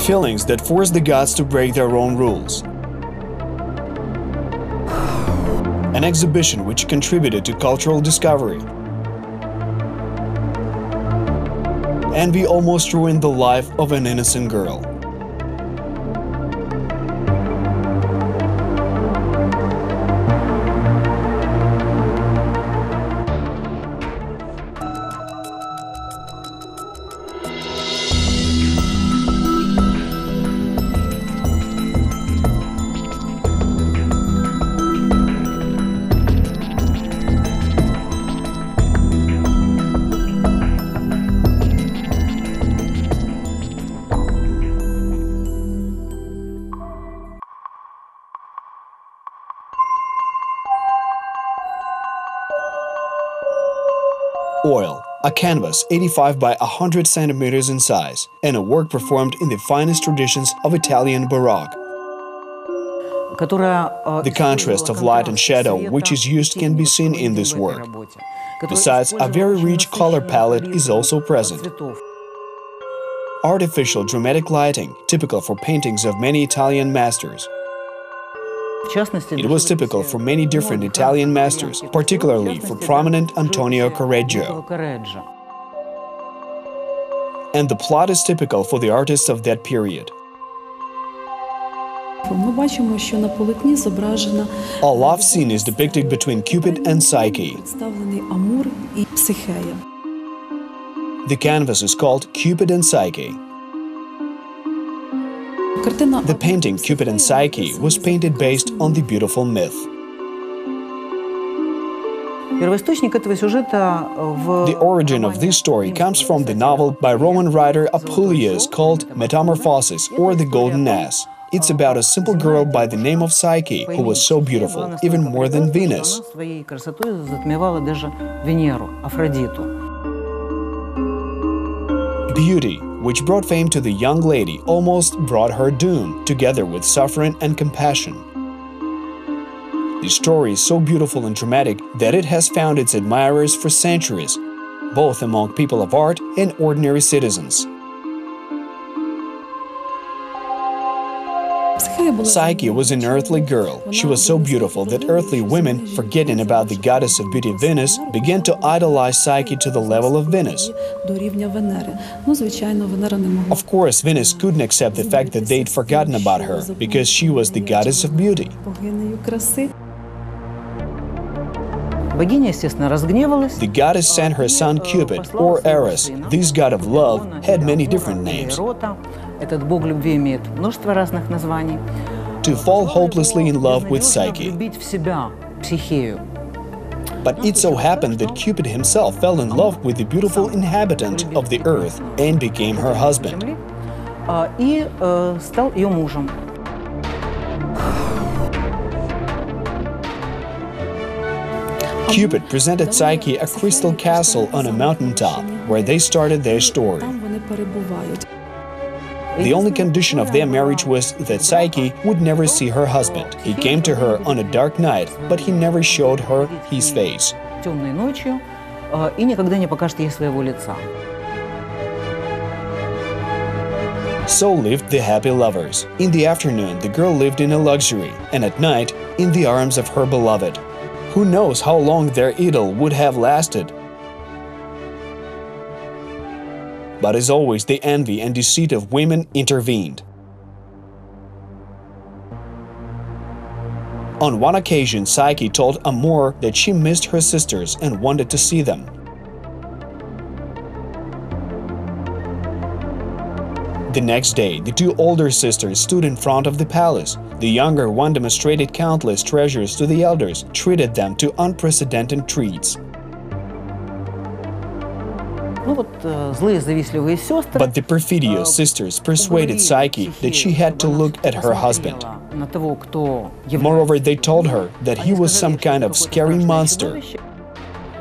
feelings that forced the gods to break their own rules. An exhibition which contributed to cultural discovery. Envy almost ruined the life of an innocent girl. Oil, a canvas 85 by 100 centimeters in size, and a work performed in the finest traditions of Italian Baroque. The contrast of light and shadow which is used can be seen in this work. Besides, a very rich color palette is also present. Artificial dramatic lighting, typical for paintings of many Italian masters. It was typical for many different Italian masters, particularly for prominent Antonio Correggio. And the plot is typical for the artists of that period. A love scene is depicted between Cupid and Psyche. The canvas is called Cupid and Psyche. The painting Cupid and Psyche was painted based on the beautiful myth. The origin of this story comes from the novel by Roman writer Apuleius called Metamorphosis, or The Golden Ass. It's about a simple girl by the name of Psyche, who was so beautiful, even more than Venus. Beauty, which brought fame to the young lady, almost brought her doom, together with suffering and compassion. The story is so beautiful and dramatic that it has found its admirers for centuries, both among people of art and ordinary citizens. Psyche was an earthly girl. She was so beautiful that earthly women, forgetting about the goddess of beauty Venus, began to idolize Psyche to the level of Venus. Of course, Venus couldn't accept the fact that they'd forgotten about her, because she was the goddess of beauty. The goddess sent her son Cupid, or Eros. This god of love had many different names. To fall hopelessly in love with Psyche. But it so happened that Cupid himself fell in love with the beautiful inhabitant of the earth and became her husband. Cupid presented Psyche a crystal castle on a mountaintop, where they started their story. The only condition of their marriage was that Psyche would never see her husband. He came to her on a dark night, but he never showed her his face. So lived the happy lovers. In the afternoon, the girl lived in a luxury, and at night, in the arms of her beloved. Who knows how long their idyll would have lasted? But as always, the envy and deceit of women intervened. On one occasion, Psyche told Amor that she missed her sisters and wanted to see them. The next day, the two older sisters stood in front of the palace. The younger one demonstrated countless treasures to the elders, treated them to unprecedented treats. But the perfidious sisters persuaded Psyche that she had to look at her husband. Moreover, they told her that he was some kind of scary monster.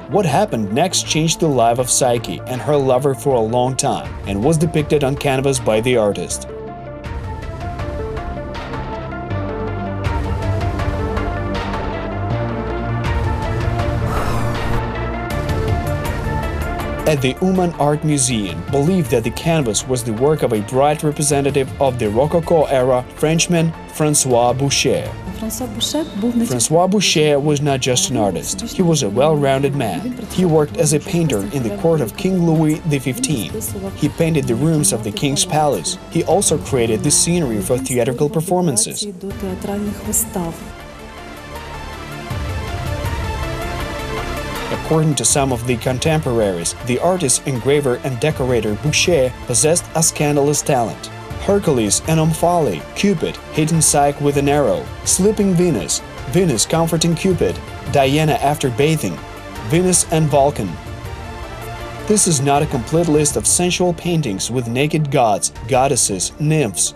What happened next changed the life of Psyche and her lover for a long time, and was depicted on canvas by the artist. at the Uman Art Museum believe that the canvas was the work of a bright representative of the Rococo era Frenchman François Boucher. François Boucher was not just an artist, he was a well-rounded man. He worked as a painter in the court of King Louis XV. He painted the rooms of the king's palace. He also created the scenery for theatrical performances. According to some of the contemporaries, the artist, engraver and decorator Boucher possessed a scandalous talent. Hercules and Omphale, Cupid hitting Psyche with an arrow, Sleeping Venus, Venus comforting Cupid, Diana after bathing, Venus and Vulcan. This is not a complete list of sensual paintings with naked gods, goddesses, nymphs.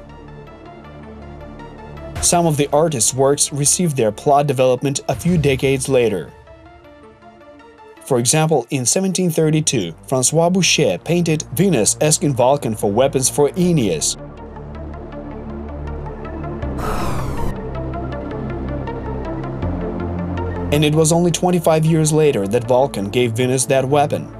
Some of the artist's works received their plot development a few decades later. For example, in 1732, François Boucher painted Venus asking Vulcan for weapons for Aeneas. And it was only 25 years later that Vulcan gave Venus that weapon.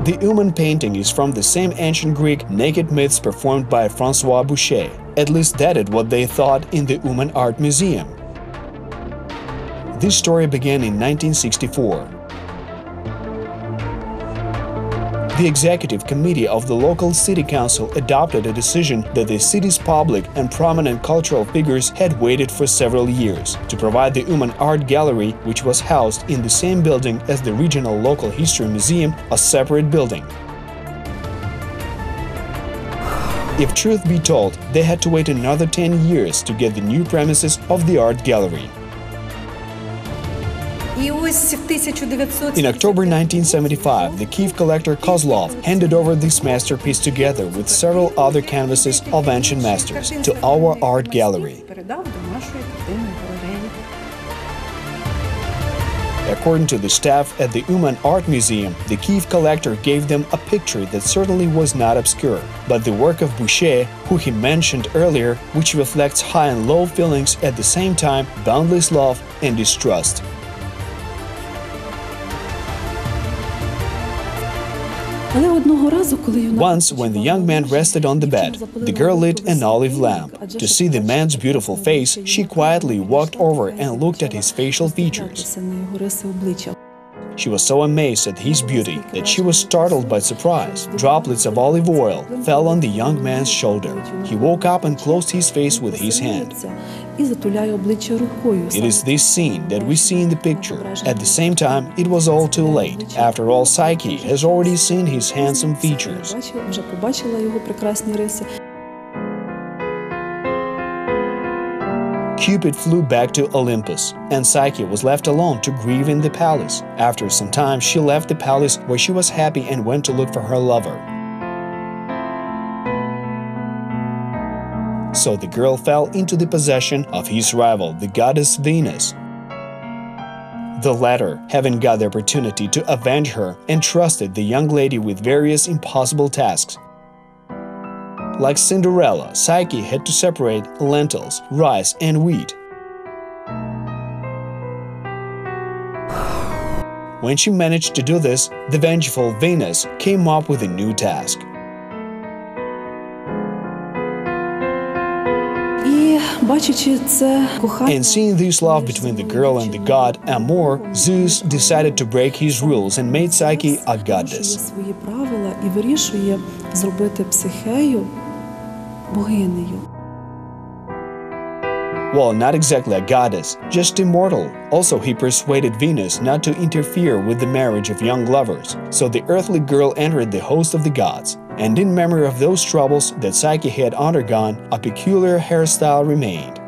The Uman painting is from the same ancient Greek naked myths performed by François Boucher. At least that is what they thought in the Uman Art Museum. This story began in 1964. The executive committee of the local city council adopted a decision that the city's public and prominent cultural figures had waited for several years to provide the Uman Art Gallery, which was housed in the same building as the Regional Local History Museum, a separate building. If truth be told, they had to wait another 10 years to get the new premises of the art gallery. In October 1975, the Kiev collector Kozlov handed over this masterpiece together with several other canvases of ancient masters to our art gallery. According to the staff at the Uman Art Museum, the Kiev collector gave them a picture that certainly was not obscure, but the work of Boucher, who he mentioned earlier, which reflects high and low feelings at the same time, boundless love and distrust. Once, when the young man rested on the bed, the girl lit an olive lamp. To see the man's beautiful face, she quietly walked over and looked at his facial features. She was so amazed at his beauty that she was startled by surprise. Droplets of olive oil fell on the young man's shoulder. He woke up and closed his face with his hand. It is this scene that we see in the picture. At the same time, it was all too late. After all, Psyche has already seen his handsome features. Cupid flew back to Olympus, and Psyche was left alone to grieve in the palace. After some time, she left the palace where she was happy and went to look for her lover. So the girl fell into the possession of his rival, the goddess Venus. The latter, having got the opportunity to avenge her, entrusted the young lady with various impossible tasks. Like Cinderella, Psyche had to separate lentils, rice, and wheat. When she managed to do this, the vengeful Venus came up with a new task. And seeing this love between the girl and the god Amor, Zeus decided to break his rules and made Psyche a goddess. Well, not exactly a goddess, just immortal. Also, he persuaded Venus not to interfere with the marriage of young lovers, so the earthly girl entered the host of the gods. And in memory of those troubles that Psyche had undergone, a peculiar hairstyle remained.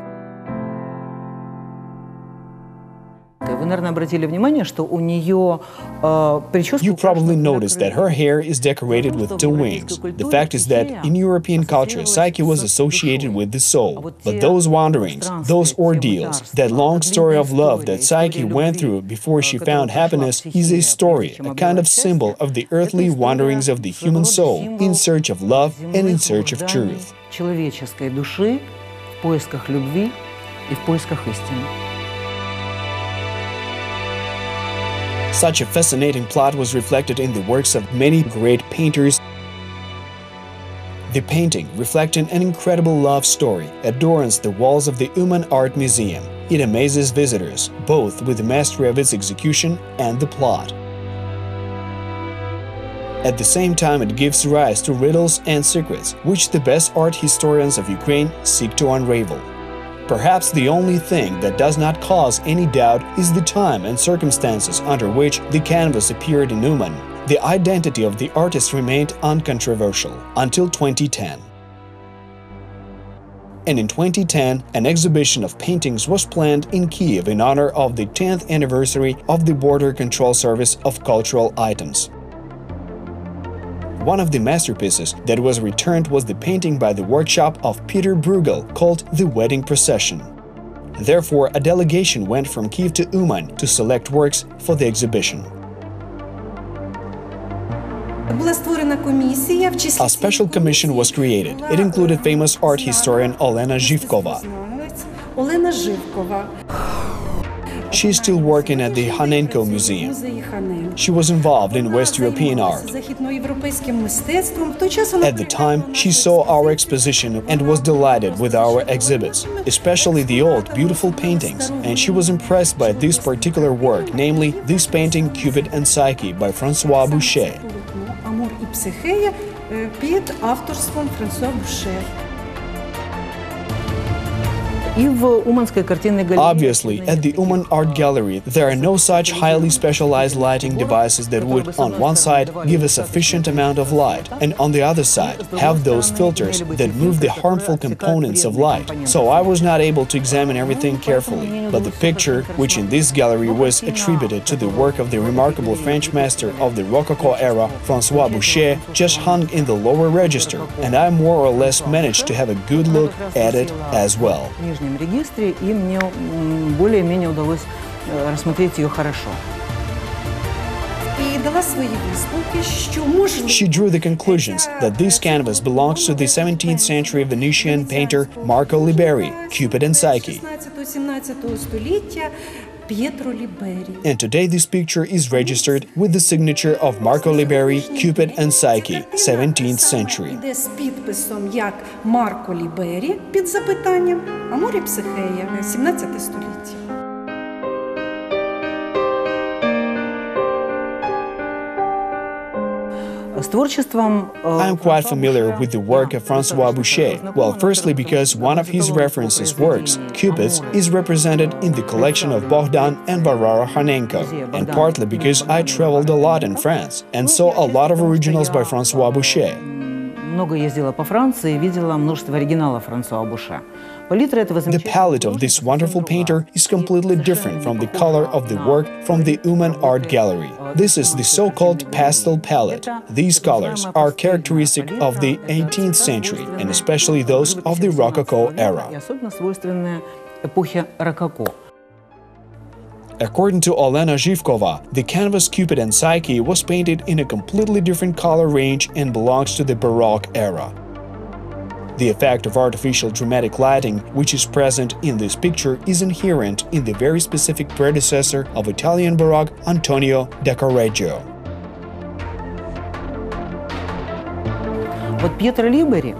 You probably noticed that her hair is decorated with two wings. The fact is that in European culture, Psyche was associated with the soul. But those wanderings, those ordeals, that long story of love that Psyche went through before she found happiness is a story, a kind of symbol of the earthly wanderings of the human soul in search of love and in search of truth. поисках любви и в поисках истины. Such a fascinating plot was reflected in the works of many great painters. The painting, reflecting an incredible love story, adorns the walls of the Uman Art Museum. It amazes visitors, both with the mastery of its execution and the plot. At the same time, it gives rise to riddles and secrets, which the best art historians of Ukraine seek to unravel. Perhaps the only thing that does not cause any doubt is the time and circumstances under which the canvas appeared in Uman. The identity of the artist remained uncontroversial until 2010. And in 2010, an exhibition of paintings was planned in Kiev in honor of the 10th anniversary of the Border Control Service of Cultural Items. One of the masterpieces that was returned was the painting by the workshop of Piotr Libery called The Wedding Procession. Therefore, a delegation went from Kiev to Uman to select works for the exhibition. A special commission was created. It included famous art historian Olena Zhivkova. She is still working at the Hanenko Museum. She was involved in West European art. At the time, she saw our exposition and was delighted with our exhibits, especially the old, beautiful paintings, and she was impressed by this particular work, namely this painting Cupid and Psyche by François Boucher. Obviously, at the Uman Art Gallery, there are no such highly specialized lighting devices that would, on one side, give a sufficient amount of light, and on the other side, have those filters that remove the harmful components of light. So I was not able to examine everything carefully, but the picture, which in this gallery was attributed to the work of the remarkable French master of the Rococo era, François Boucher, just hung in the lower register, and I more or less managed to have a good look at it as well. Регистре, и мне более-менее удалось рассмотреть ее хорошо. She drew the conclusions that this canvas belongs to the 17th century Venetian painter Marko Libery, Cupid and Psyche. Pietro Libery. And today this picture is registered with the signature of Marko Libery, Cupid and Psyche, 17th century. Іде з підписом як Марко Лібері під запитанням, а Амур і Психея, 17 століття. I am quite familiar with the work of François Boucher. Well, firstly because one of his references works, Cupid's, is represented in the collection of Bogdan and Varvara Hanenko, and partly because I traveled a lot in France and saw a lot of originals by François Boucher. Много ездила по Франции и видела множество оригиналов Франсуа Буше. The palette of this wonderful painter is completely different from the color of the work from the Uman Art Gallery. This is the so-called pastel palette. These colors are characteristic of the 18th century, and especially those of the Rococo era. According to Olena Zhivkova, the canvas Cupid and Psyche was painted in a completely different color range and belongs to the Baroque era. The effect of artificial dramatic lighting, which is present in this picture, is inherent in the very specific predecessor of Italian Baroque, Antonio da Correggio. Pietro Libery,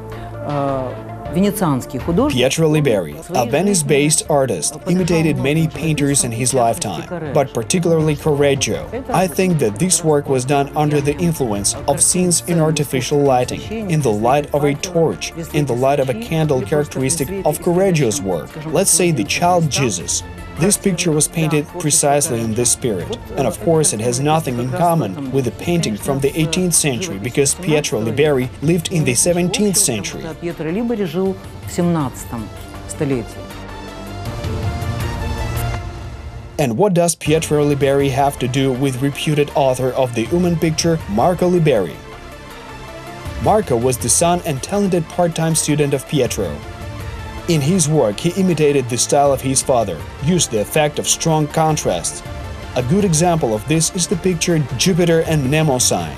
Pietro Libery, a Venice-based artist, imitated many painters in his lifetime, but particularly Correggio. I think that this work was done under the influence of scenes in artificial lighting, in the light of a torch, in the light of a candle characteristic of Correggio's work, let's say the child Jesus. This picture was painted precisely in this spirit, and of course it has nothing in common with the painting from the 18th century, because Pietro Libery lived in the 17th century. And what does Pietro Libery have to do with reputed author of the Uman picture, Marko Libery? Marko was the son and talented part-time student of Pietro. In his work, he imitated the style of his father, used the effect of strong contrasts. A good example of this is the picture Jupiter and Mnemosyne.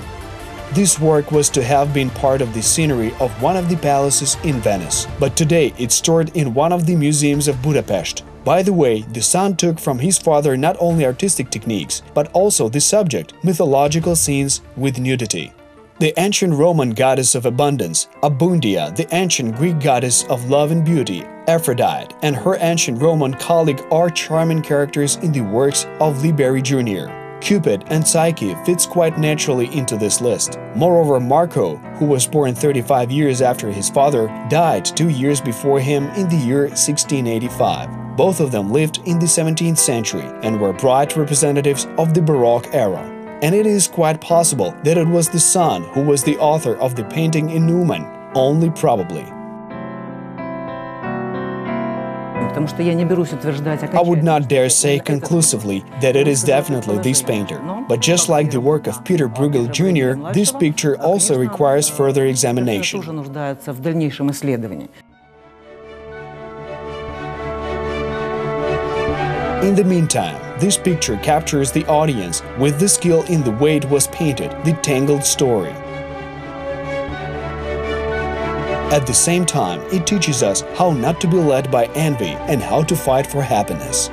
This work was to have been part of the scenery of one of the palaces in Venice, but today it's stored in one of the museums of Budapest. By the way, the son took from his father not only artistic techniques, but also the subject, mythological scenes with nudity. The ancient Roman goddess of abundance, Abundia, the ancient Greek goddess of love and beauty, Aphrodite, and her ancient Roman colleague are charming characters in the works of Libery Jr. Cupid and Psyche fits quite naturally into this list. Moreover, Marko, who was born 35 years after his father, died 2 years before him in the year 1685. Both of them lived in the 17th century and were bright representatives of the Baroque era. And it is quite possible that it was the son who was the author of the painting in Uman, only probably. I would not dare say conclusively that it is definitely this painter, but just like the work of Pietro Libery Jr., this picture also requires further examination. In the meantime, this picture captures the audience with the skill in the way it was painted, the tangled story. At the same time, it teaches us how not to be led by envy and how to fight for happiness.